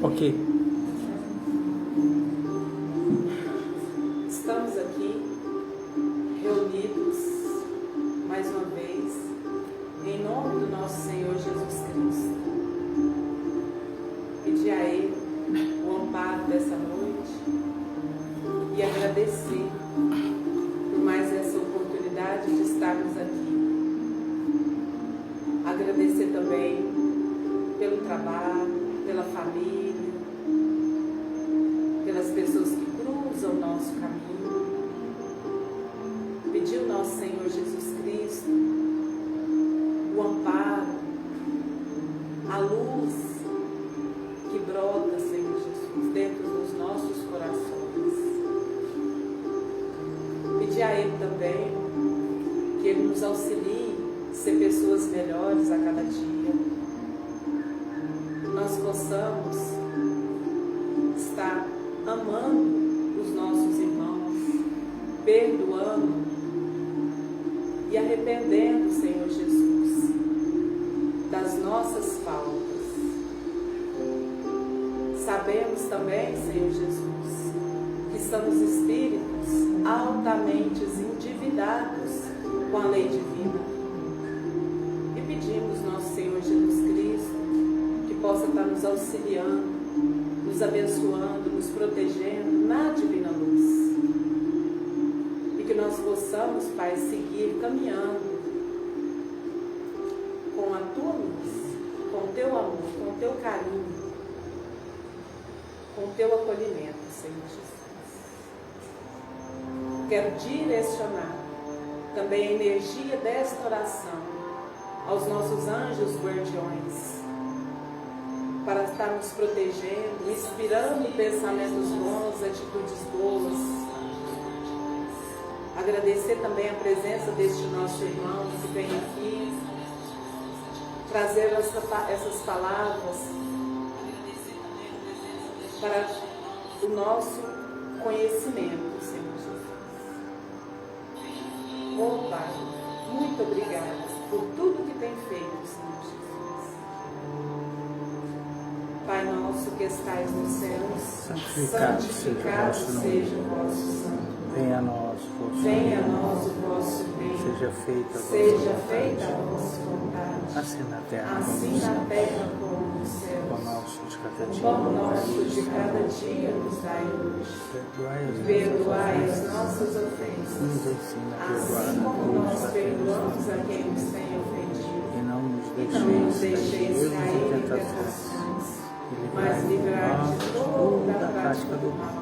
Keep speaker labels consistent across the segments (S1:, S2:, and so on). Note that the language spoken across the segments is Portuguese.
S1: Ok.
S2: Estamos aqui reunidos mais uma vez em nome do nosso Senhor Jesus Cristo. Pedir a Ele o amparo dessa noite e agradecer por mais essa oportunidade de estarmos aqui. Agradecer também pelo trabalho, pela família, pelas pessoas que cruzam o nosso caminho. Pedir ao nosso Senhor Jesus Cristo o amparo, a luz que brota, Senhor Jesus, dentro dos nossos corações. Pedir a Ele também que Ele nos auxilie a ser pessoas melhores a cada dia. Nós possamos estar amando os nossos irmãos, perdoando e arrependendo, Senhor Jesus, das nossas faltas. Sabemos também, Senhor Jesus, que somos espíritos altamente endividados com a lei divina. E pedimos, nosso Senhor Jesus Cristo, que possa estar nos auxiliando, nos abençoando, nos protegendo na divina luz. E que nós possamos, Pai, seguir caminhando com a Tua luz, com o Teu amor, com o Teu carinho, com o Teu acolhimento, Senhor Jesus. Quero direcionar também a energia desta oração aos nossos anjos guardiões, para estar nos protegendo, inspirando pensamentos bons, atitudes boas. Agradecer também a presença deste nosso irmão que vem aqui, trazer essas palavras para o nosso conhecimento, Senhor Jesus. Oh Pai, muito obrigada por tudo que tem feito, Senhor Jesus. Pai nosso que estais nos céus, santificado seja o vosso santo.
S1: Venha a nós
S2: o vosso reino.
S1: Seja feita
S2: a vossa vontade.
S1: Assim na terra
S2: como no céu.
S1: O pão nosso de cada dia
S2: nos dai hoje.
S1: Perdoai
S2: as nossas ofensas.
S1: Nos ensina a perdoar
S2: Assim como nós perdoamos a quem nos tem ofendido.
S1: E não nos
S2: deixeis cair em tentações, mas livrai-nos de toda a prática do mal.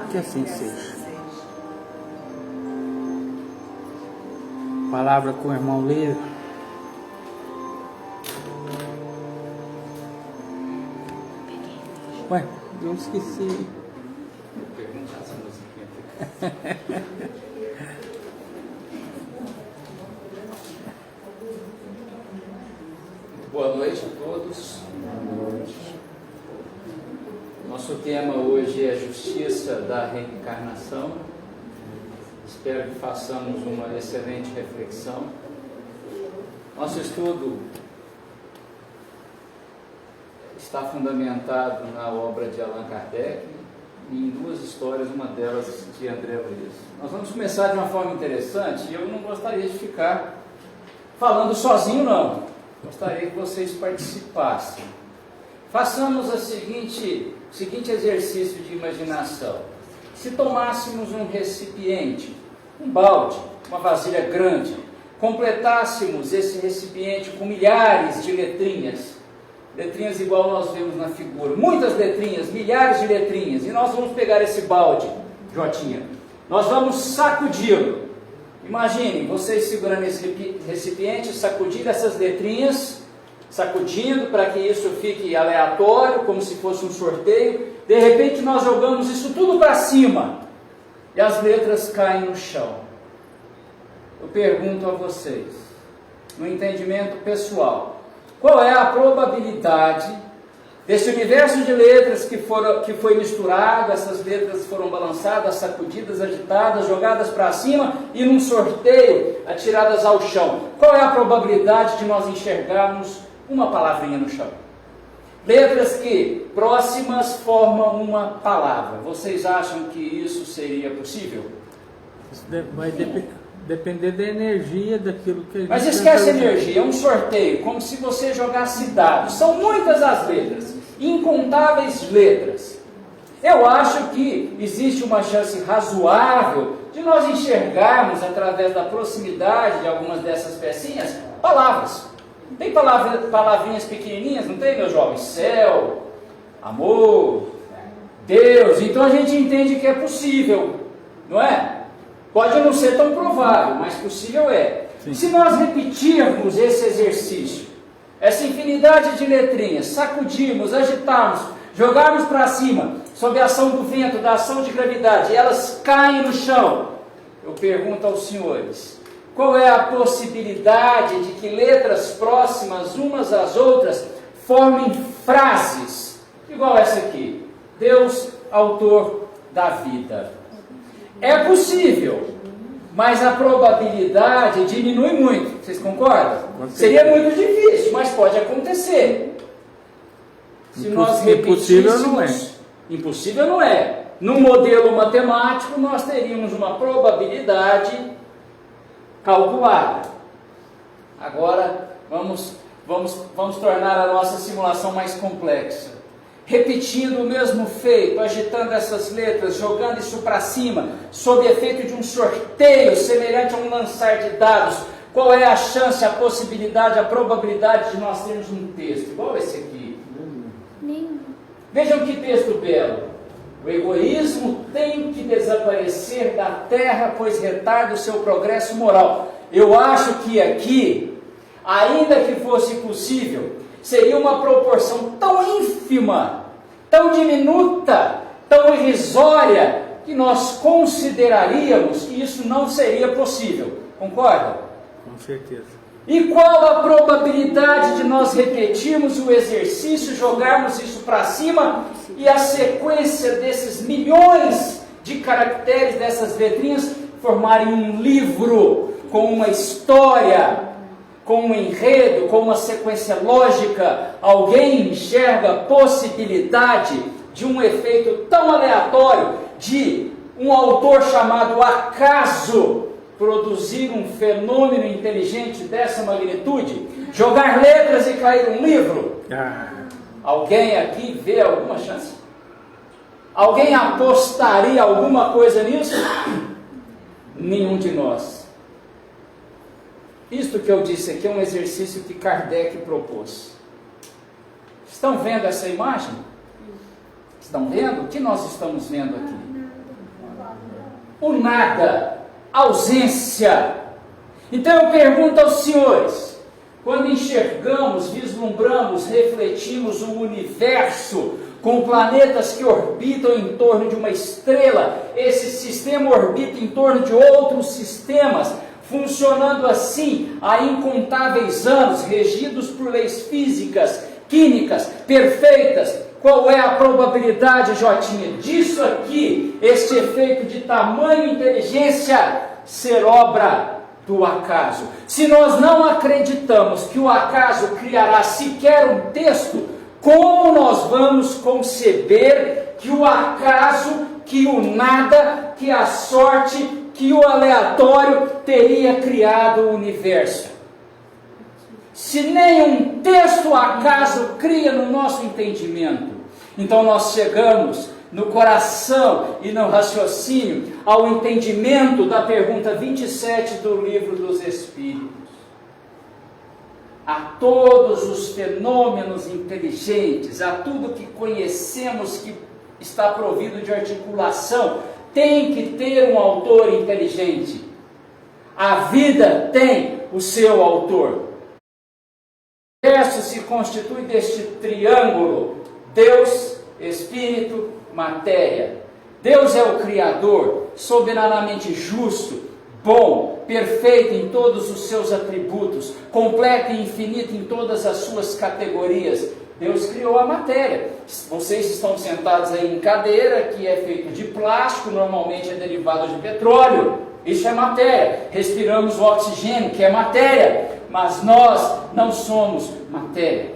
S1: Que assim seja. Palavra com o irmão Lívio. Ué, eu esqueci.
S3: Pergunta essa musiquinha. Boa noite a todos. Nosso tema hoje é Justiça da Reencarnação. Espero que façamos uma excelente reflexão. Nosso estudo está fundamentado na obra de Allan Kardec e em duas histórias, uma delas de André Luiz. Nós vamos começar de uma forma interessante e eu não gostaria de ficar falando sozinho, não. Gostaria que vocês participassem. Façamos o seguinte exercício de imaginação. Se tomássemos um recipiente, um balde, uma vasilha grande, completássemos esse recipiente com milhares de letrinhas igual nós vemos na figura, muitas letrinhas, milhares de letrinhas, e nós vamos pegar esse balde, Jotinha, nós vamos sacudi-lo. Imaginem, vocês segurando esse recipiente, sacudindo essas letrinhas, sacudindo para que isso fique aleatório, como se fosse um sorteio. De repente nós jogamos isso tudo para cima e as letras caem no chão. Eu pergunto a vocês, no entendimento pessoal, qual é a probabilidade desse universo de letras que foi misturado, essas letras foram balançadas, sacudidas, agitadas, jogadas para cima e num sorteio atiradas ao chão? Qual é a probabilidade de nós enxergarmos uma palavrinha no chão? letras que próximas formam uma palavra. Vocês acham que isso seria possível?
S4: Isso vai depender da energia daquilo que a gente...
S3: Mas esquece energia, é um sorteio, como se você jogasse dados. São muitas as letras, incontáveis letras. Eu acho que existe uma chance razoável de nós enxergarmos, através da proximidade de algumas dessas pecinhas, palavras. Tem palavrinhas pequenininhas, não tem, meus jovens? Céu, amor, Deus. Então a gente entende que é possível, não é? Pode não ser tão provável, mas possível é.
S4: Sim.
S3: Se nós repetirmos esse exercício, essa infinidade de letrinhas, sacudirmos, agitarmos, jogarmos para cima, sob a ação do vento, da ação de gravidade, e elas caem no chão, eu pergunto aos senhores, qual é a possibilidade de que letras próximas umas às outras formem frases, igual essa aqui: Deus, autor da vida? É possível, mas a probabilidade diminui muito. Vocês concordam? Seria muito difícil, mas pode acontecer. Se nós repetíssemos,
S4: impossível não é.
S3: Impossível não é. No modelo matemático, nós teríamos uma probabilidade calculada. Agora, vamos tornar a nossa simulação mais complexa. Repetindo o mesmo feito, agitando essas letras, jogando isso para cima, sob efeito de um sorteio semelhante a um lançar de dados, qual é a chance, a possibilidade, a probabilidade de nós termos um texto igual esse aqui?
S5: Nenhum.
S3: Vejam que texto belo. O egoísmo tem que desaparecer da terra, pois retarda o seu progresso moral. Eu acho que aqui, ainda que fosse possível, seria uma proporção tão ínfima, tão diminuta, tão irrisória, que nós consideraríamos que isso não seria possível. Concorda?
S4: Com certeza.
S3: E qual a probabilidade de nós repetirmos o exercício, jogarmos isso para cima e a sequência desses milhões de caracteres, dessas letrinhas, formarem um livro com uma história, com um enredo, com uma sequência lógica? Alguém enxerga a possibilidade de um efeito tão aleatório, de um autor chamado acaso produzir um fenômeno inteligente dessa magnitude? Jogar letras e cair um livro? Alguém aqui vê alguma chance? Alguém apostaria alguma coisa nisso? Nenhum de nós. Isto que eu disse aqui é um exercício que Kardec propôs. Estão vendo essa imagem? Estão vendo? O que nós estamos vendo aqui? O nada, ausência. Então eu pergunto aos senhores, quando enxergamos, vislumbramos, refletimos o universo com planetas que orbitam em torno de uma estrela, esse sistema orbita em torno de outros sistemas, funcionando assim há incontáveis anos, regidos por leis físicas, químicas, perfeitas. Qual é a probabilidade, Jotinha, disso aqui, este efeito de tamanho inteligência, ser obra do acaso? Se nós não acreditamos que o acaso criará sequer um texto, como nós vamos conceber que o acaso, que o nada, que a sorte, que o aleatório teria criado o universo? Se nenhum texto acaso cria no nosso entendimento, então nós chegamos no coração e no raciocínio ao entendimento da pergunta 27 do Livro dos Espíritos. A todos os fenômenos inteligentes, a tudo que conhecemos que está provido de articulação, tem que ter um autor inteligente. A vida tem o seu autor. O universo se constitui deste triângulo: Deus, Espírito, Matéria. Deus é o Criador, soberanamente justo, bom, perfeito em todos os seus atributos, completo e infinito em todas as suas categorias. Deus criou a matéria. Vocês estão sentados aí em cadeira, que é feito de plástico, normalmente é derivado de petróleo. Isso é matéria. Respiramos o oxigênio, que é matéria. Mas nós não somos matéria.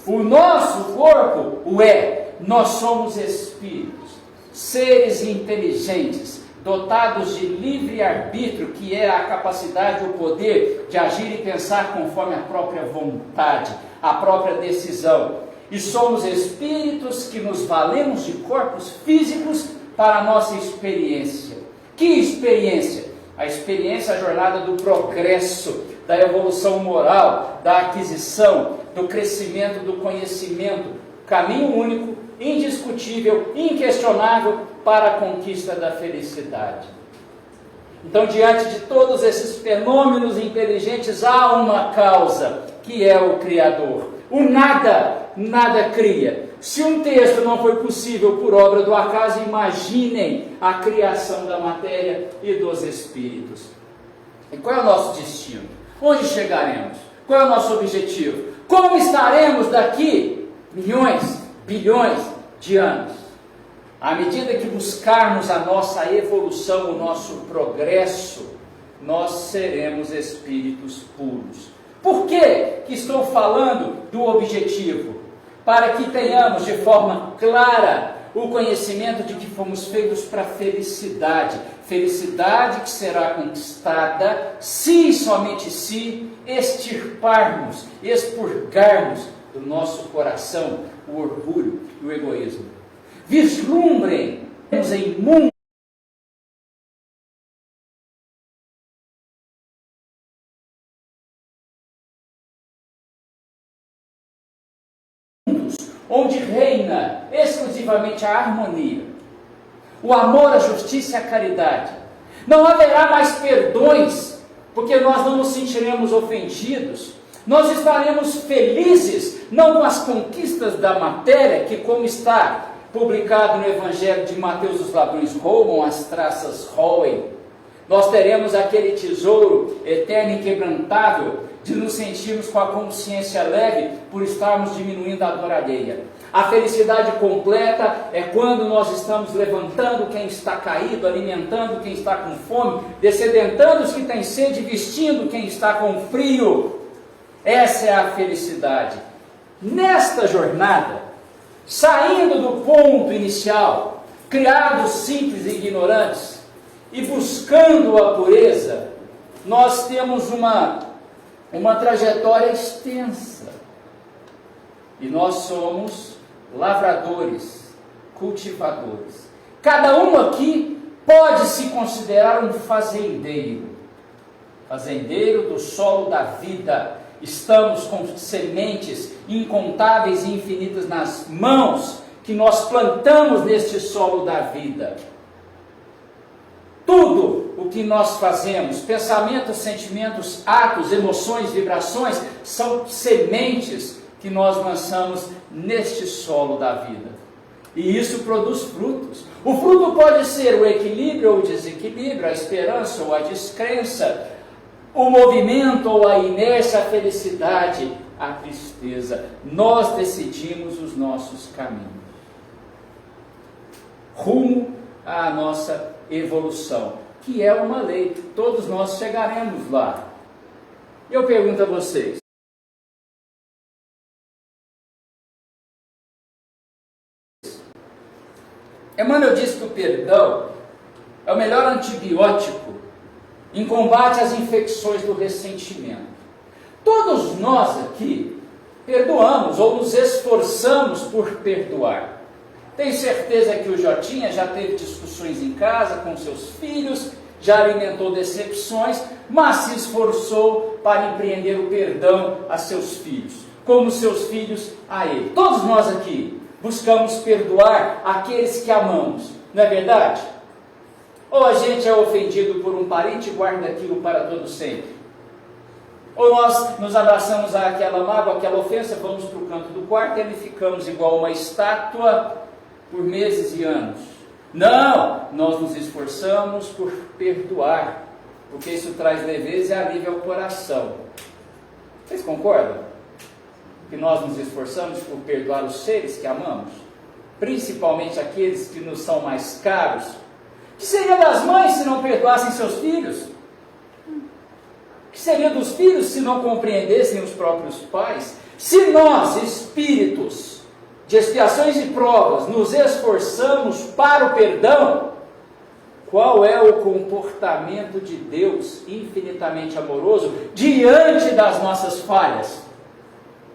S3: O nosso corpo o é. Nós somos espíritos, seres inteligentes, dotados de livre-arbítrio, que é a capacidade, o poder de agir e pensar conforme a própria vontade, a própria decisão. E somos espíritos que nos valemos de corpos físicos para a nossa experiência. Que experiência? A experiência, a jornada do progresso, da evolução moral, da aquisição, do crescimento, do conhecimento, caminho único, indiscutível, inquestionável para a conquista da felicidade. Então, diante de todos esses fenômenos inteligentes, há uma causa, que é o Criador. O nada cria. Se um texto não foi possível por obra do acaso, imaginem a criação da matéria e dos espíritos. E qual é o nosso destino? Onde chegaremos? Qual é o nosso objetivo? Como estaremos daqui milhões, bilhões de anos? À medida que buscarmos a nossa evolução, o nosso progresso, nós seremos espíritos puros. Por que estou falando do objetivo? Para que tenhamos de forma clara o conhecimento de que fomos feitos para a felicidade. Felicidade que será conquistada se e somente se extirparmos, expurgarmos do nosso coração o orgulho e o egoísmo. Vislumbrem em mundos onde reina exclusivamente a harmonia, o amor, a justiça e a caridade. Não haverá mais perdões, porque nós não nos sentiremos ofendidos. Nós estaremos felizes, não com as conquistas da matéria, que, como está publicado no Evangelho de Mateus, os ladrões roubam, as traças roem. Nós teremos aquele tesouro eterno e inquebrantável de nos sentirmos com a consciência leve por estarmos diminuindo a dor alheia. A felicidade completa é quando nós estamos levantando quem está caído, alimentando quem está com fome, descedentando os que têm sede, vestindo quem está com frio. Essa é a felicidade. Nesta jornada, saindo do ponto inicial, criados simples e ignorantes, e buscando a pureza, nós temos uma trajetória extensa. E nós somos lavradores, cultivadores. Cada um aqui pode se considerar um fazendeiro. Fazendeiro do solo da vida. Estamos com sementes incontáveis e infinitas nas mãos que nós plantamos neste solo da vida. Tudo o que nós fazemos, pensamentos, sentimentos, atos, emoções, vibrações, são sementes que nós lançamos neste solo da vida. E isso produz frutos. O fruto pode ser o equilíbrio ou o desequilíbrio, a esperança ou a descrença, o movimento ou a inércia, a felicidade, a tristeza. Nós decidimos os nossos caminhos. Rumo à nossa evolução, que é uma lei. Todos nós chegaremos lá. Eu pergunto a vocês. Emmanuel diz que o perdão é o melhor antibiótico em combate às infecções do ressentimento. Todos nós aqui perdoamos ou nos esforçamos por perdoar. Tenho certeza que o Jotinha já teve discussões em casa com seus filhos, já alimentou decepções, mas se esforçou para empreender o perdão a seus filhos, como seus filhos a ele. Todos nós aqui buscamos perdoar aqueles que amamos, não é verdade? Ou a gente é ofendido por um parente e guarda aquilo para todo sempre. Ou nós nos abraçamos àquela mágoa, àquela ofensa, vamos para o canto do quarto e ali ficamos igual uma estátua por meses e anos. Não, nós nos esforçamos por perdoar, porque isso traz leveza e alívio ao coração. Vocês concordam? Que nós nos esforçamos por perdoar os seres que amamos, principalmente aqueles que nos são mais caros. O que seria das mães se não perdoassem seus filhos? O que seria dos filhos se não compreendessem os próprios pais? Se nós, espíritos de expiações e provas, nos esforçamos para o perdão, qual é o comportamento de Deus infinitamente amoroso diante das nossas falhas?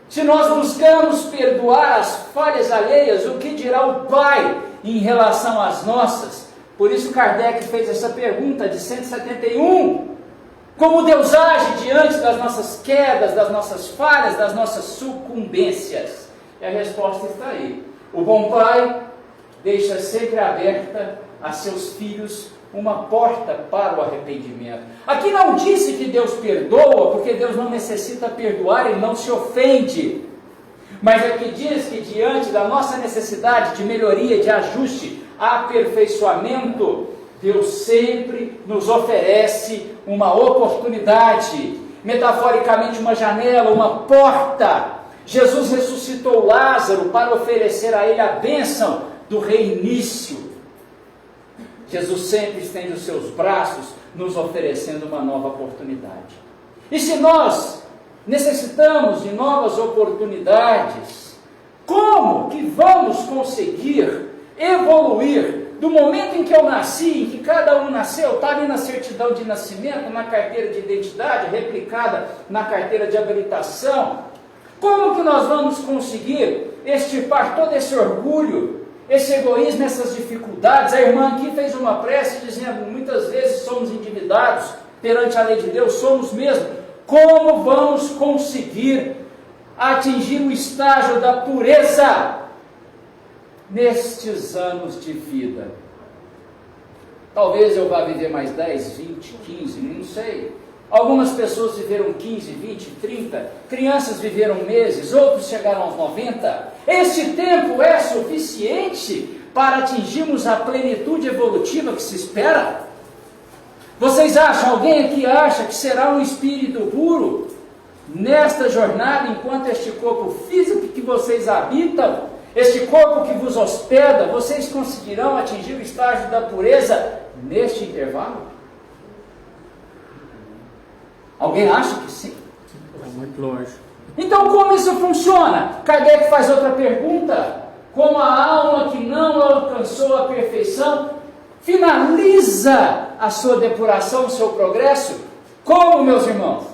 S3: Se nós buscamos perdoar as falhas alheias, o que dirá o Pai em relação às nossas? Por isso Kardec fez essa pergunta de 171. Como Deus age diante das nossas quedas, das nossas falhas, das nossas sucumbências? E a resposta está aí. O bom Pai deixa sempre aberta a seus filhos uma porta para o arrependimento. Aqui não disse que Deus perdoa, porque Deus não necessita perdoar, Ele não se ofende. Mas aqui diz que diante da nossa necessidade de melhoria, de ajuste, aperfeiçoamento, Deus sempre nos oferece uma oportunidade, metaforicamente uma janela, uma porta. Jesus ressuscitou Lázaro para oferecer a ele a bênção do reinício. Jesus sempre estende os seus braços, nos oferecendo uma nova oportunidade. E se nós necessitamos de novas oportunidades, como que vamos conseguir evoluir do momento em que eu nasci, em que cada um nasceu, está ali na certidão de nascimento, na carteira de identidade, replicada na carteira de habilitação? Como que nós vamos conseguir extirpar todo esse orgulho, esse egoísmo, essas dificuldades? A irmã aqui fez uma prece dizendo, muitas vezes somos endividados perante a lei de Deus, somos mesmo. Como vamos conseguir atingir o estágio da pureza nestes anos de vida? Talvez eu vá viver mais 10, 20, 15, não sei. Algumas pessoas viveram 15, 20, 30, crianças viveram meses, outros chegaram aos 90. Este tempo é suficiente para atingirmos a plenitude evolutiva que se espera? Vocês acham, alguém aqui acha que será um espírito puro nesta jornada, enquanto este corpo físico que vocês habitam, este corpo que vos hospeda, vocês conseguirão atingir o estágio da pureza neste intervalo? Alguém acha que sim?
S4: É muito longe.
S3: Então como isso funciona? Kardec faz outra pergunta. Como a alma que não alcançou a perfeição finaliza a sua depuração, o seu progresso? Como, meus irmãos?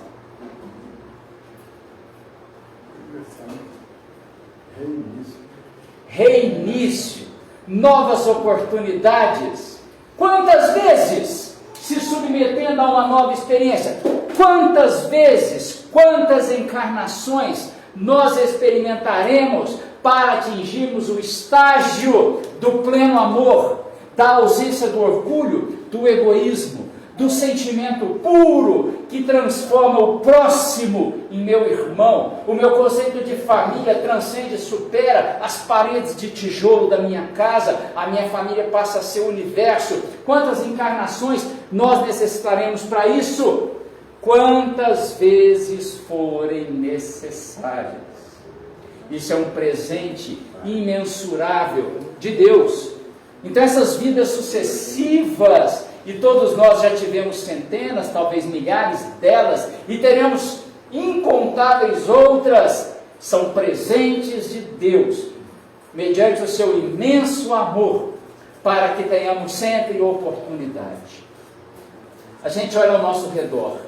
S3: Reinício, novas oportunidades. Quantas vezes se submetendo a uma nova experiência? Quantas vezes, quantas encarnações nós experimentaremos para atingirmos o estágio do pleno amor, da ausência do orgulho, do egoísmo, do sentimento puro que transforma o próximo em meu irmão? O meu conceito de família transcende e supera as paredes de tijolo da minha casa, a minha família passa a ser o universo. Quantas encarnações nós necessitaremos para isso? Quantas vezes forem necessárias. Isso é um presente imensurável de Deus. Então essas vidas sucessivas, e todos nós já tivemos centenas, talvez milhares delas, e teremos incontáveis outras, são presentes de Deus, mediante o seu imenso amor, para que tenhamos sempre oportunidade. A gente olha ao nosso redor.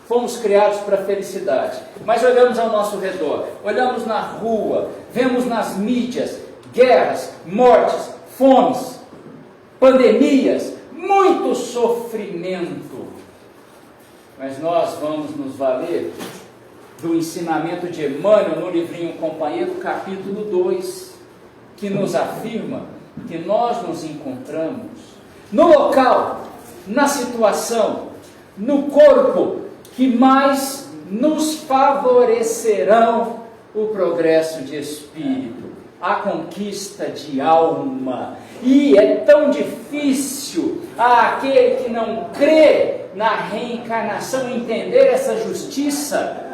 S3: Fomos criados para a felicidade, mas olhamos ao nosso redor, olhamos na rua, vemos nas mídias, guerras, mortes, fomes, pandemias, muito sofrimento. Mas nós vamos nos valer do ensinamento de Emmanuel no livrinho Companheiro, capítulo 2, que nos afirma que nós nos encontramos no local, na situação, no corpo, que mais nos favorecerão o progresso de espírito, a conquista de alma. E é tão difícil aquele que não crê na reencarnação entender essa justiça.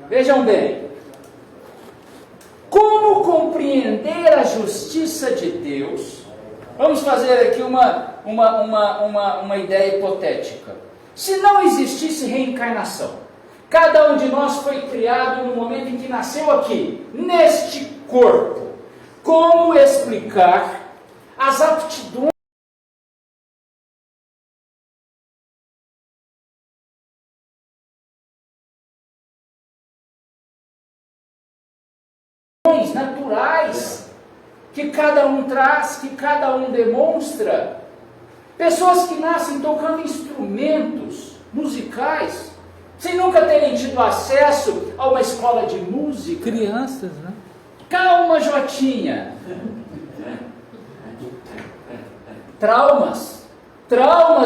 S3: Vejam bem, como compreender a justiça de Deus? Vamos fazer aqui uma ideia hipotética. Se não existisse reencarnação, Cada um de nós foi criado no momento em que nasceu aqui, neste corpo. Como explicar as aptidões naturais que cada um traz, que cada um demonstra? Pessoas que nascem tocando instrumentos musicais, sem nunca terem tido acesso a uma escola de música.
S4: Crianças, né?
S3: Calma, Jotinha. Traumas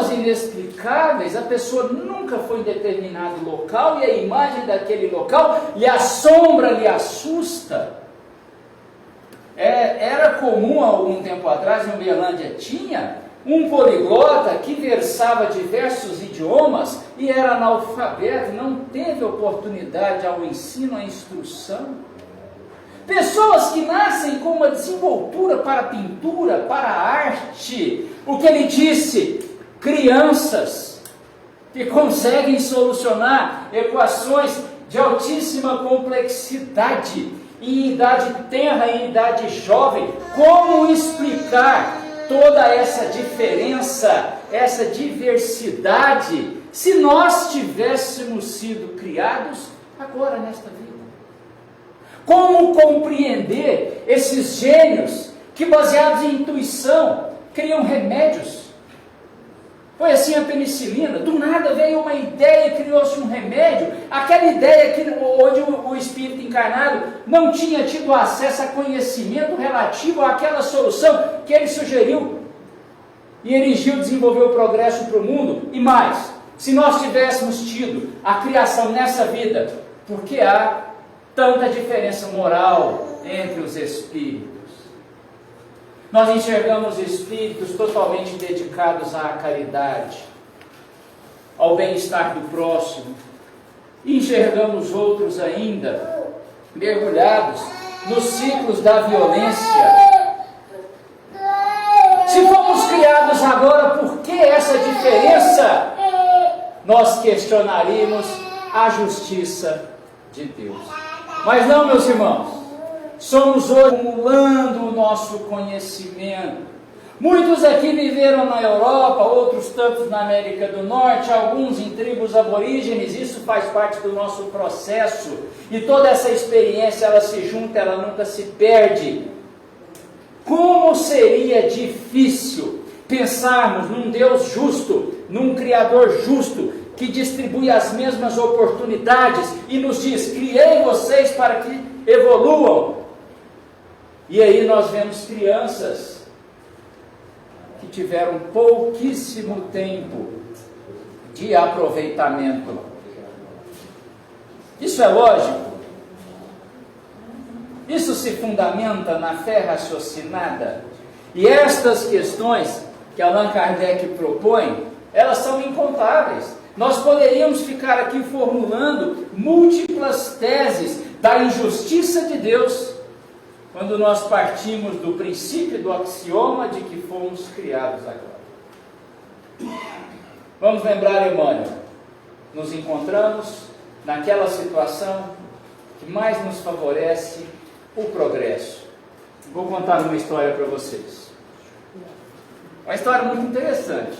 S3: inexplicáveis. A pessoa nunca foi em determinado local e a imagem daquele local lhe assombra, lhe assusta. Era comum há algum tempo atrás, em Uberlândia, tinha um poliglota que versava diversos idiomas e era analfabeto, não teve oportunidade ao ensino, à instrução. Pessoas que nascem com uma desenvoltura para a pintura, para a arte. O que ele disse? Crianças que conseguem solucionar equações de altíssima complexidade em idade tenra, em idade jovem. Como explicar toda essa diferença, essa diversidade, se nós tivéssemos sido criados agora nesta vida? Como compreender esses gênios que, baseados em intuição, criam remédios? Foi assim a penicilina. Do nada veio uma ideia e criou-se um remédio. Aquela ideia onde o espírito encarnado não tinha tido acesso a conhecimento relativo àquela solução que ele sugeriu e erigiu, desenvolveu o progresso para o mundo. E mais, se nós tivéssemos tido a criação nessa vida, por que há tanta diferença moral entre os espíritos? Nós enxergamos espíritos totalmente dedicados à caridade, ao bem-estar do próximo. E enxergamos outros ainda mergulhados nos ciclos da violência. Se fomos criados agora, por que essa diferença? Nós questionaríamos a justiça de Deus. Mas não, meus irmãos, somos hoje acumulando o nosso conhecimento. Muitos aqui viveram na Europa, outros tantos na América do Norte, alguns em tribos aborígenes. Isso faz parte do nosso processo. E toda essa experiência, ela se junta, ela nunca se perde. Como seria difícil pensarmos num Deus justo, num Criador justo, que distribui as mesmas oportunidades e nos diz: criei vocês para que evoluam. E aí nós vemos crianças que tiveram pouquíssimo tempo de aproveitamento. Isso é lógico? Isso se fundamenta na fé raciocinada? E estas questões que Allan Kardec propõe, elas são incontáveis. Nós poderíamos ficar aqui formulando múltiplas teses da injustiça de Deus, quando nós partimos do princípio, do axioma de que fomos criados agora. Vamos lembrar Emmanuel. Nos encontramos naquela situação que mais nos favorece o progresso. Vou contar uma história para vocês. Uma história muito interessante.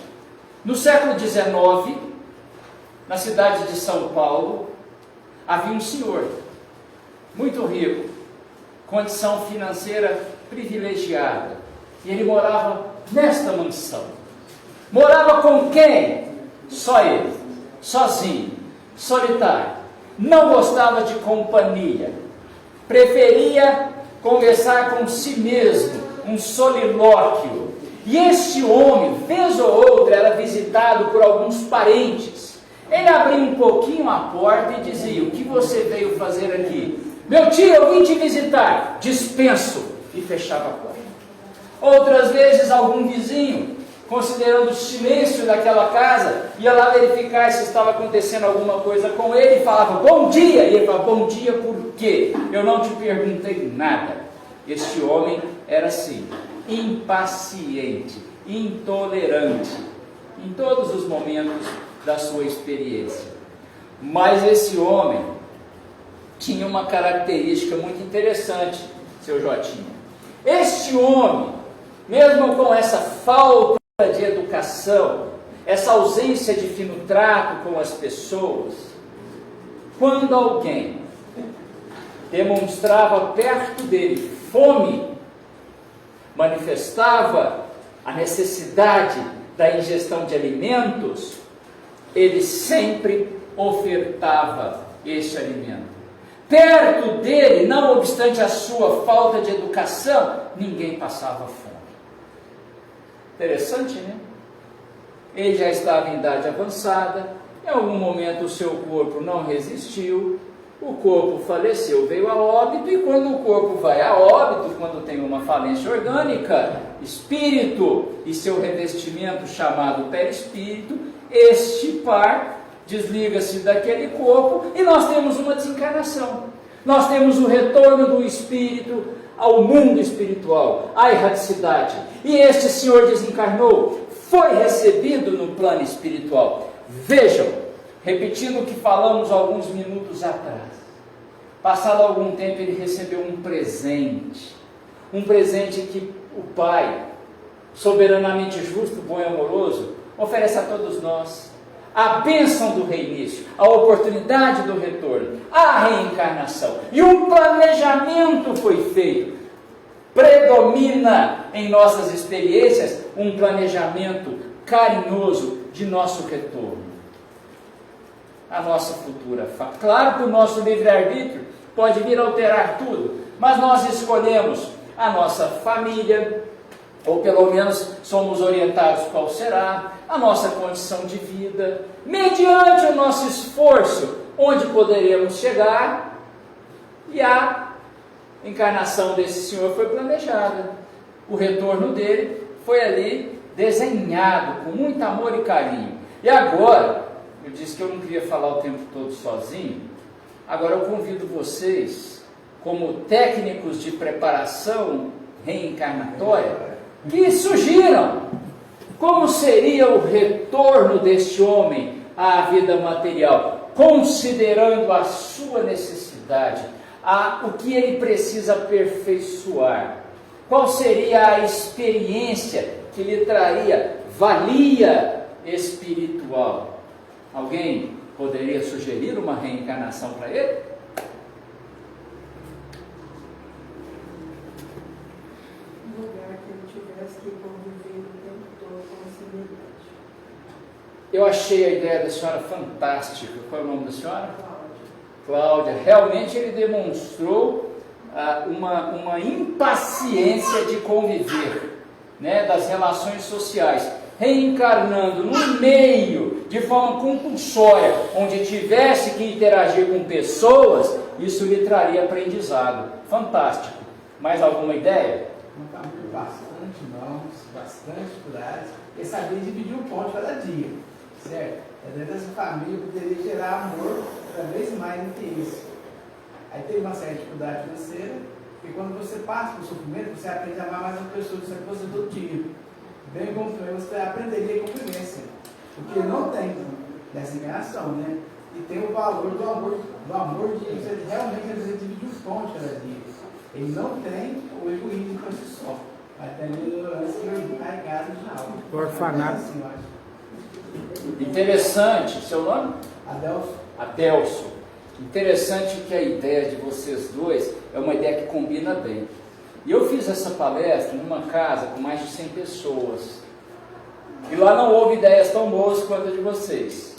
S3: No século XIX, na cidade de São Paulo, havia um senhor muito rico, condição financeira privilegiada, e ele morava nesta mansão. Morava com quem? Só ele, sozinho, solitário. Não gostava de companhia, preferia conversar com si mesmo, um solilóquio. E este homem, vez ou outra, era visitado por alguns parentes. Ele abria um pouquinho a porta e dizia: o que você veio fazer aqui? Meu tio, eu vim te visitar. Dispenso. E fechava a porta. Outras vezes, algum vizinho, considerando o silêncio daquela casa, ia lá verificar se estava acontecendo alguma coisa com ele e falava: bom dia. E ele falava: bom dia por quê? Eu não te perguntei nada. Este homem era assim, impaciente, intolerante, em todos os momentos da sua experiência. Mas esse homem tinha uma característica muito interessante, seu Jotinha. Este homem, mesmo com essa falta de educação, essa ausência de fino trato com as pessoas, quando alguém demonstrava perto dele fome, manifestava a necessidade da ingestão de alimentos, ele sempre ofertava este alimento. Perto dele, não obstante a sua falta de educação, ninguém passava fome. Interessante, né? Ele já estava em idade avançada, em algum momento o seu corpo não resistiu, o corpo faleceu, veio a óbito, e quando o corpo vai a óbito, quando tem uma falência orgânica, espírito e seu revestimento chamado perispírito, este par desliga-se daquele corpo e nós temos uma desencarnação. Nós temos o retorno do espírito ao mundo espiritual, à erraticidade. E este senhor desencarnou, foi recebido no plano espiritual. Vejam, repetindo o que falamos alguns minutos atrás. Passado algum tempo ele recebeu um presente que o Pai, soberanamente justo, bom e amoroso, oferece a todos nós. A bênção do reinício, a oportunidade do retorno, a reencarnação. E um planejamento foi feito. Predomina em nossas experiências um planejamento carinhoso de nosso retorno. A nossa futura fase. Claro que o nosso livre-arbítrio pode vir a alterar tudo, mas nós escolhemos a nossa família, ou pelo menos somos orientados qual será a nossa condição de vida, mediante o nosso esforço, onde poderemos chegar, e a encarnação desse senhor foi planejada. O retorno dele foi ali desenhado com muito amor e carinho. E agora, eu disse que eu não queria falar o tempo todo sozinho, agora eu convido vocês, como técnicos de preparação reencarnatória, que sugiram como seria o retorno deste homem à vida material, considerando a sua necessidade, o que ele precisa aperfeiçoar. Qual seria a experiência que lhe traria valia espiritual? Alguém poderia sugerir uma reencarnação para ele?
S1: Um lugar que ele tivesse que conviver o tempo todo com a semelhante.
S3: Eu achei a ideia da senhora fantástica. Qual é o nome da senhora? Cláudia. Realmente ele demonstrou uma impaciência de conviver, né, das relações sociais, reencarnando no meio, de forma compulsória, onde tivesse que interagir com pessoas, isso lhe traria aprendizado. Fantástico. Mais alguma ideia?
S5: Bastante irmãos, bastante dificuldades, e saber dividir o pão de cada dia, certo? Dentro dessa família poderia gerar amor cada vez mais do que isso. Aí tem uma certa dificuldade financeira, e quando você passa por sofrimento, você aprende a amar mais uma pessoa que você todo dia. Bem como também você aprenderia a convivência, porque não tem dessa encarnação, né? E tem o valor do amor de você realmente dividir o pão de cada dia. Ele não tem o egoísmo por si só, mas tem a ignorância que vai carregada de alma.
S4: O orfanato.
S5: Assim, eu acho.
S3: Interessante. Seu nome?
S5: Adelso.
S3: Adelso. Interessante que a ideia de vocês dois é uma ideia que combina bem. E eu fiz essa palestra numa casa com mais de 100 pessoas. E lá não houve ideias tão boas quanto a de vocês.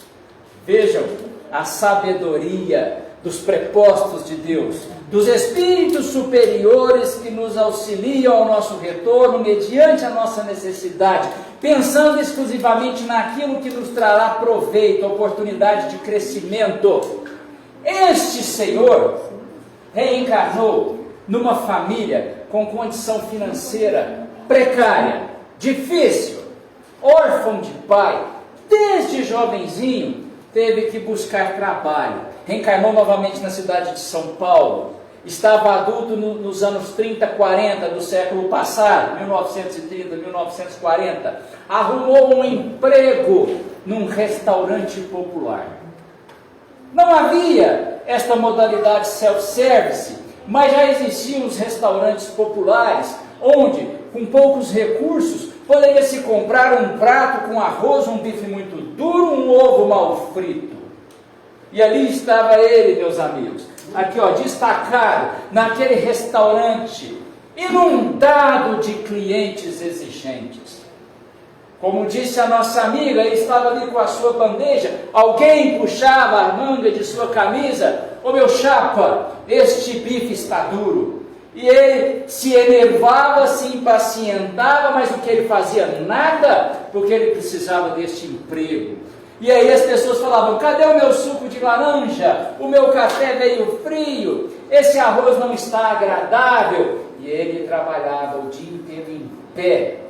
S3: Vejam a sabedoria dos prepostos de Deus, dos espíritos superiores que nos auxiliam ao nosso retorno mediante a nossa necessidade, pensando exclusivamente naquilo que nos trará proveito, oportunidade de crescimento. Este Senhor reencarnou numa família com condição financeira precária, difícil, órfão de pai, desde jovenzinho teve que buscar trabalho, reencarnou novamente na cidade de São Paulo, estava adulto nos anos 30, 40 do século passado, 1930, 1940, arrumou um emprego num restaurante popular. Não havia esta modalidade self-service, mas já existiam os restaurantes populares, onde, com poucos recursos, poderia se comprar um prato com arroz, um bife muito duro, um ovo mal frito. E ali estava ele, meus amigos, aqui ó, destacado, naquele restaurante, inundado de clientes exigentes. Como disse a nossa amiga, ele estava ali com a sua bandeja, alguém puxava a manga de sua camisa, ô meu chapa, este bife está duro. E ele se enervava, se impacientava, mas o que ele fazia? Nada, porque ele precisava deste emprego. E aí as pessoas falavam, cadê o meu suco de laranja? O meu café veio frio, esse arroz não está agradável. E ele trabalhava o dia inteiro em pé,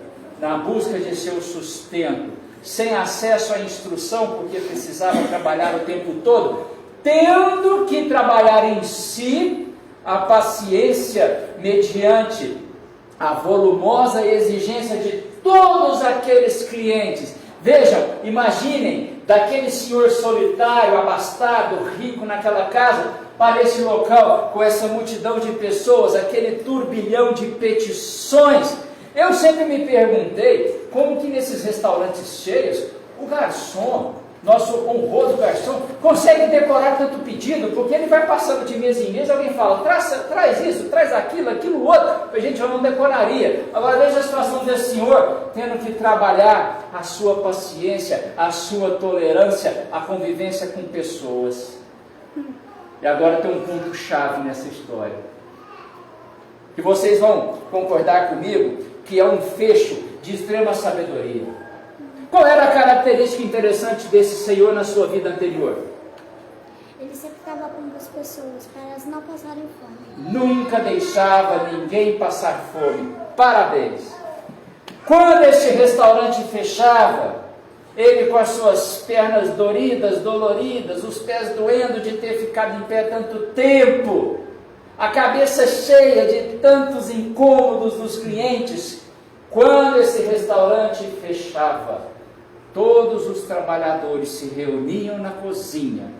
S3: na busca de seu sustento, sem acesso à instrução, porque precisava trabalhar o tempo todo, tendo que trabalhar em si a paciência mediante a volumosa exigência de todos aqueles clientes. Vejam, imaginem, daquele senhor solitário, abastado, rico naquela casa, para esse local, com essa multidão de pessoas, aquele turbilhão de petições. Eu sempre me perguntei, como que nesses restaurantes cheios, o garçom, nosso honroso garçom, consegue decorar tanto pedido, porque ele vai passando de mesa em mesa, alguém fala, traz isso, traz aquilo outro, a gente já não decoraria. Agora veja a situação desse senhor, tendo que trabalhar a sua paciência, a sua tolerância, a convivência com pessoas. E agora tem um ponto-chave nessa história, que vocês vão concordar comigo, que é um fecho de extrema sabedoria. Qual era a característica interessante desse Senhor na sua vida anterior?
S6: Ele sempre estava com as pessoas, para elas não passarem fome.
S3: Nunca deixava ninguém passar fome. Parabéns! Quando este restaurante fechava, ele com as suas pernas doridas, doloridas, os pés doendo de ter ficado em pé tanto tempo, a cabeça cheia de tantos incômodos dos clientes, quando esse restaurante fechava, todos os trabalhadores se reuniam na cozinha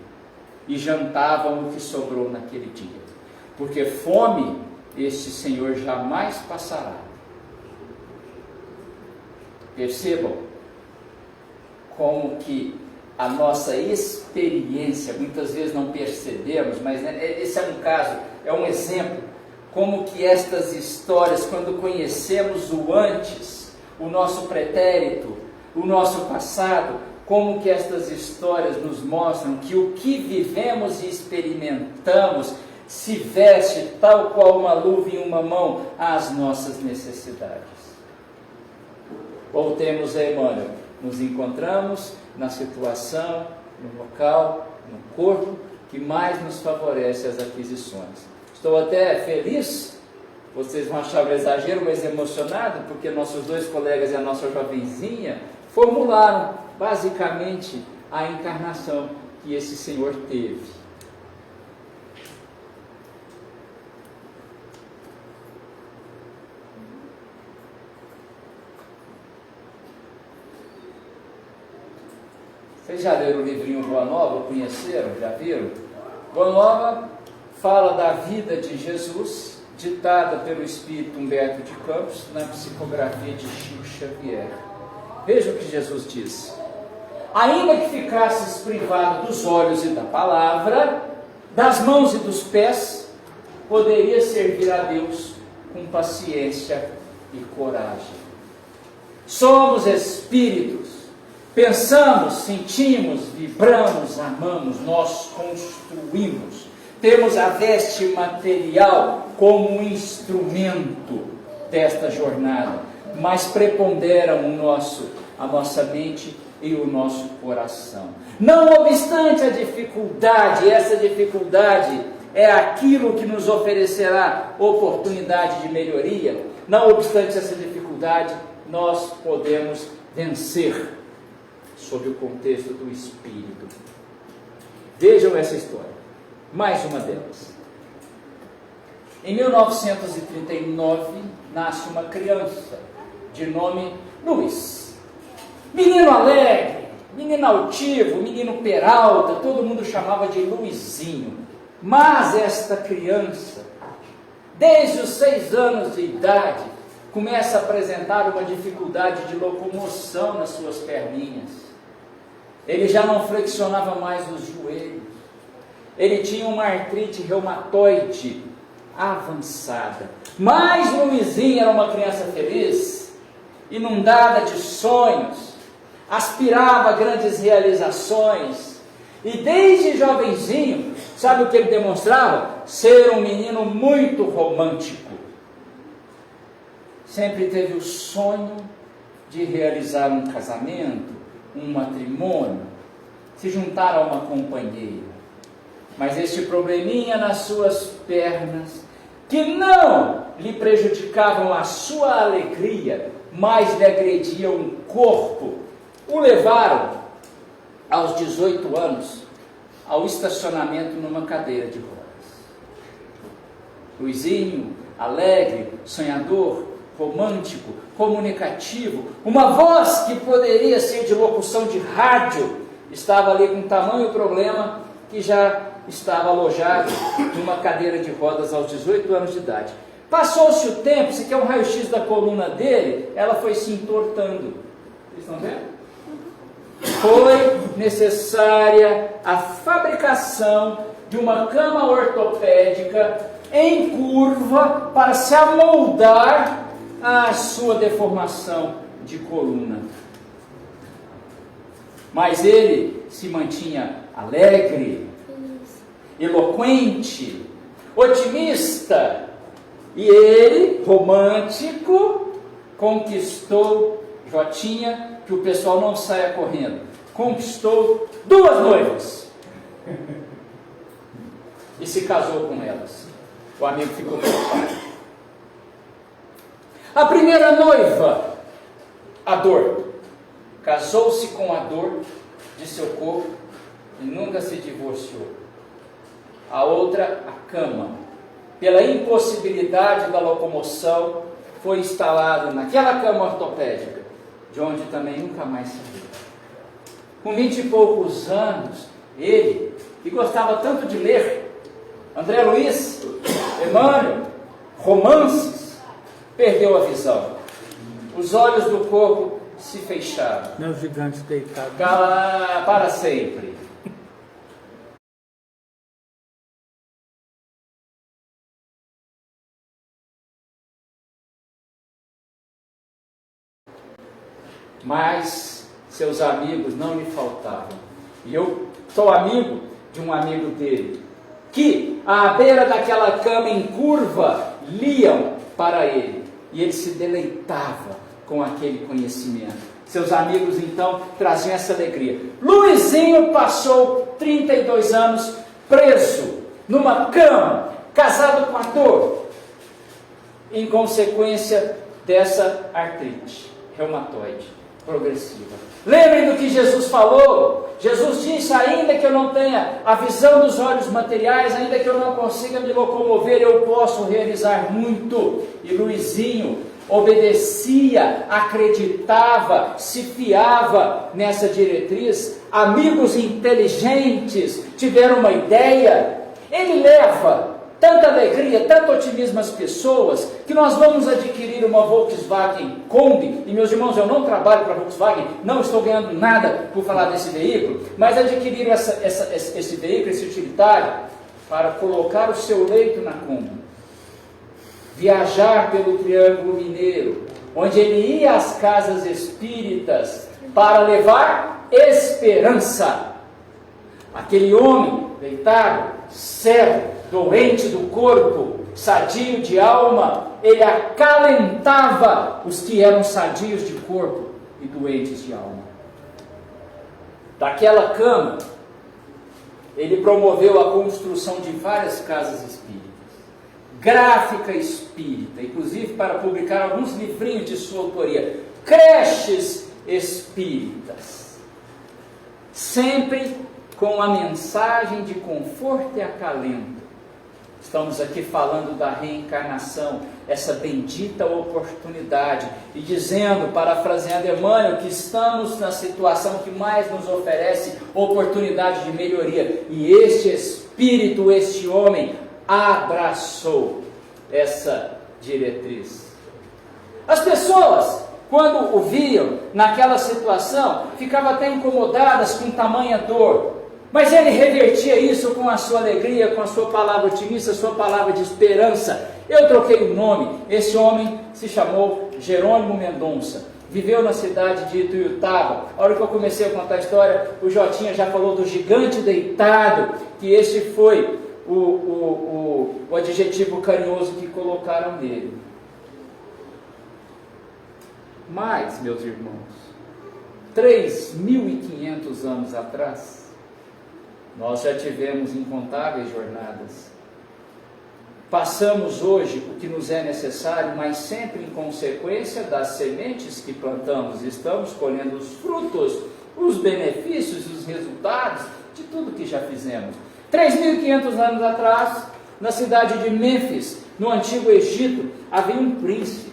S3: e jantavam o que sobrou naquele dia, porque fome este Senhor jamais passará. Percebam como que a nossa experiência, muitas vezes não percebemos, mas esse é um caso, é um exemplo, como que estas histórias, quando conhecemos o antes, o nosso pretérito, o nosso passado, como que estas histórias nos mostram que o que vivemos e experimentamos se veste tal qual uma luva em uma mão às nossas necessidades. Voltemos a Emmanuel, nos encontramos na situação, no local, no corpo que mais nos favorece as aquisições. Estou até feliz, vocês vão achar um exagero, mas emocionado, porque nossos dois colegas e a nossa jovenzinha formularam basicamente a encarnação que esse Senhor teve. Vocês já leram o livrinho Boa Nova? Conheceram? Já viram? Boa Nova fala da vida de Jesus, ditada pelo Espírito Humberto de Campos, na psicografia de Chico Xavier. Veja o que Jesus disse: ainda que ficasses privado dos olhos e da palavra, das mãos e dos pés, poderia servir a Deus com paciência e coragem. Somos espíritos, pensamos, sentimos, vibramos, amamos, nós construímos. Temos a veste material como um instrumento desta jornada, mas preponderam a nossa mente e o nosso coração. Não obstante a dificuldade, essa dificuldade é aquilo que nos oferecerá oportunidade de melhoria. Não obstante essa dificuldade, nós podemos vencer sob o contexto do Espírito. Vejam essa história, mais uma delas. Em 1939, nasce uma criança de nome Luiz. Menino alegre, menino altivo, menino peralta, todo mundo chamava de Luizinho. Mas esta criança, desde os 6 anos de idade, começa a apresentar uma dificuldade de locomoção nas suas perninhas. Ele já não flexionava mais os joelhos. Ele tinha uma artrite reumatoide avançada. Mas Luizinho era uma criança feliz, inundada de sonhos, aspirava a grandes realizações. E desde jovenzinho, sabe o que ele demonstrava? Ser um menino muito romântico. Sempre teve o sonho de realizar um casamento, um matrimônio, se juntar a uma companheira. Mas este probleminha nas suas pernas, que não lhe prejudicavam a sua alegria, mas lhe agrediam o corpo, o levaram aos 18 anos ao estacionamento numa cadeira de rodas. Luizinho, alegre, sonhador, romântico, comunicativo, uma voz que poderia ser de locução de rádio, estava ali com tamanho problema que já estava alojado numa cadeira de rodas aos 18 anos de idade. Passou-se o tempo, se quer um raio-x da coluna dele, ela foi se entortando. Vocês estão vendo? Foi necessária a fabricação de uma cama ortopédica em curva para se amoldar à sua deformação de coluna. Mas ele se mantinha alegre, eloquente, otimista, e ele, romântico, conquistou Jotinha, que o pessoal não saia correndo, conquistou 2 noivas e se casou com elas. O amigo ficou preocupado. A primeira noiva, a dor, casou-se com a dor de seu corpo e nunca se divorciou. A outra, a cama, pela impossibilidade da locomoção, foi instalada naquela cama ortopédica, de onde também nunca mais saiu. Com 20 e poucos anos, ele, que gostava tanto de ler, André Luiz, Emmanuel, romances, perdeu a visão. Os olhos do corpo se fecharam.
S4: Não, os gigantes deitados.
S3: Para sempre. Mas seus amigos não lhe faltavam. E eu sou amigo de um amigo dele, que à beira daquela cama em curva liam para ele, e ele se deleitava com aquele conhecimento. Seus amigos então traziam essa alegria. Luizinho passou 32 anos preso numa cama, casado com a dor, em consequência dessa artrite reumatoide progressiva. Lembrem do que Jesus falou. Jesus disse: ainda que eu não tenha a visão dos olhos materiais, ainda que eu não consiga me locomover, eu posso realizar muito. E Luizinho obedecia, acreditava, se fiava nessa diretriz. Amigos inteligentes tiveram uma ideia. Ele leva tanta alegria, tanto otimismo às pessoas, que nós vamos adquirir uma Volkswagen Kombi. E meus irmãos, eu não trabalho para a Volkswagen, não estou ganhando nada por falar desse veículo, mas adquiriram esse veículo, esse utilitário, para colocar o seu leito na Kombi, viajar pelo Triângulo Mineiro, onde ele ia às casas espíritas para levar esperança. Aquele homem deitado, cego, doente do corpo, sadio de alma, ele acalentava os que eram sadios de corpo e doentes de alma. Daquela cama, ele promoveu a construção de várias casas espíritas, gráfica espírita, inclusive para publicar alguns livrinhos de sua autoria, creches espíritas, sempre com a mensagem de conforto e acalento, Estamos aqui falando da reencarnação, essa bendita oportunidade, e dizendo, parafraseando Emmanuel, que estamos na situação que mais nos oferece oportunidade de melhoria. E este espírito, este homem, abraçou essa diretriz. As pessoas, quando o viam naquela situação, ficavam até incomodadas com tamanha dor. Mas ele revertia isso com a sua alegria, com a sua palavra otimista, a sua palavra de esperança. Eu troquei o nome. Esse homem se chamou Jerônimo Mendonça. Viveu na cidade de Ituiutaba. A hora que eu comecei a contar a história, o Jotinha já falou do gigante deitado, que esse foi o adjetivo carinhoso que colocaram nele. Mas, meus irmãos, 3.500 anos atrás, nós já tivemos incontáveis jornadas. Passamos hoje o que nos é necessário, mas sempre em consequência das sementes que plantamos. Estamos colhendo os frutos, os benefícios, os resultados de tudo que já fizemos. 3.500 anos atrás, na cidade de Mênfis, no Antigo Egito, havia um príncipe.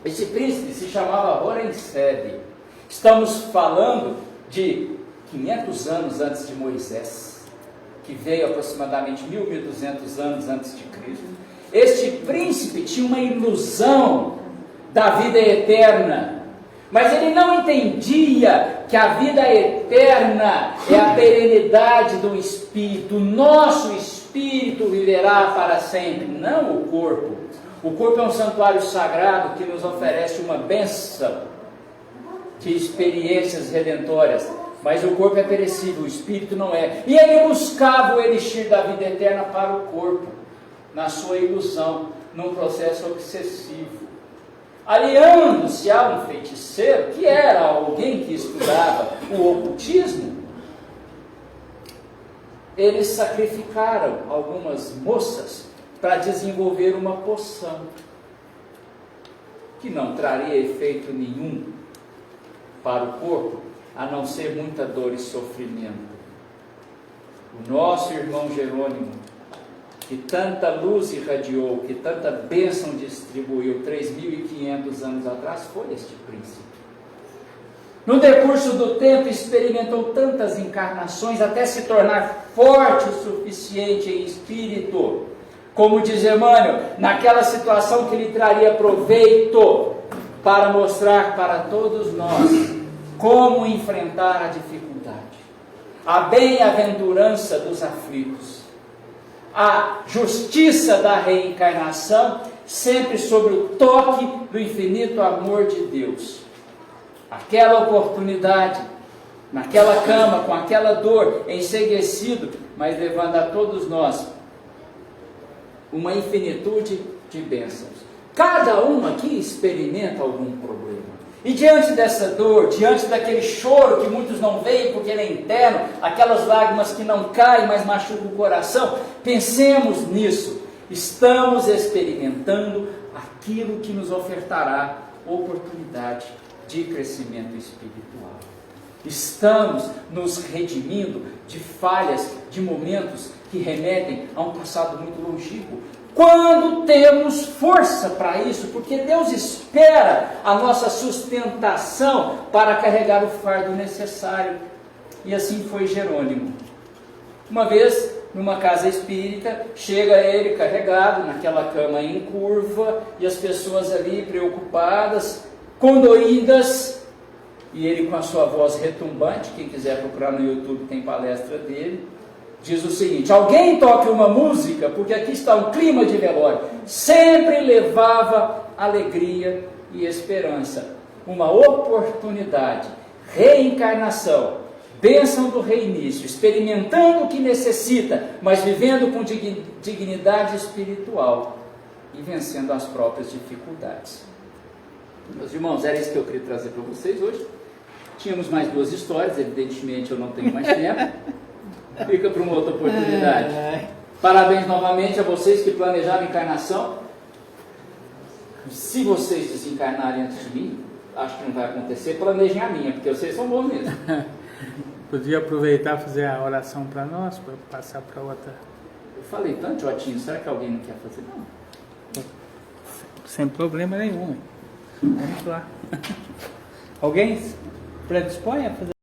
S3: Esse príncipe se chamava Horensebe. Estamos falando de 500 anos antes de Moisés, que veio aproximadamente 1.200 anos antes de Cristo. Este príncipe tinha uma ilusão da vida eterna, mas ele não entendia que a vida eterna é a perenidade do espírito. Nosso espírito viverá para sempre, não o corpo. O corpo é um santuário sagrado que nos oferece uma bênção de experiências redentoras. Mas o corpo é perecível, o espírito não é. E ele buscava o elixir da vida eterna para o corpo, na sua ilusão, num processo obsessivo. Aliando-se a um feiticeiro, que era alguém que estudava o ocultismo, eles sacrificaram algumas moças para desenvolver uma poção, que não traria efeito nenhum para o corpo, a não ser muita dor e sofrimento. O nosso irmão Jerônimo, que tanta luz irradiou, que tanta bênção distribuiu 3.500 anos atrás, foi este príncipe. No decurso do tempo experimentou tantas encarnações até se tornar forte o suficiente em espírito, como diz Emmanuel, naquela situação que lhe traria proveito para mostrar para todos nós como enfrentar a dificuldade, a bem-aventurança dos aflitos, a justiça da reencarnação, sempre sob o toque do infinito amor de Deus. Aquela oportunidade, naquela cama, com aquela dor, enseguecido, mas levando a todos nós uma infinitude de bênçãos. Cada um aqui experimenta algum problema. E diante dessa dor, diante daquele choro que muitos não veem porque ele é interno, aquelas lágrimas que não caem, mas machucam o coração, pensemos nisso. Estamos experimentando aquilo que nos ofertará oportunidade de crescimento espiritual. Estamos nos redimindo de falhas, de momentos que remetem a um passado muito longínquo. Quando temos força para isso, porque Deus espera a nossa sustentação para carregar o fardo necessário. E assim foi Jerônimo. Uma vez, numa casa espírita, chega ele carregado naquela cama em curva, e as pessoas ali preocupadas, condoídas, e ele com a sua voz retumbante, quem quiser procurar no YouTube tem palestra dele, diz o seguinte: alguém toque uma música, porque aqui está um clima de velório. Sempre levava alegria e esperança, uma oportunidade, reencarnação, bênção do reinício, experimentando o que necessita, mas vivendo com dignidade espiritual e vencendo as próprias dificuldades. Meus irmãos, era isso que eu queria trazer para vocês hoje. Tínhamos mais duas histórias, evidentemente eu não tenho mais tempo. Fica para uma outra oportunidade. Parabéns novamente a vocês que planejaram a encarnação. Se vocês desencarnarem antes de mim, acho que não vai acontecer, planejem a minha, porque vocês são bons mesmo.
S4: Podia aproveitar e fazer a oração para nós, para passar para outra.
S3: falei tanto, Jotinho, será que alguém não quer fazer? Não.
S4: Sem problema nenhum. Vamos lá. Alguém predispõe a fazer?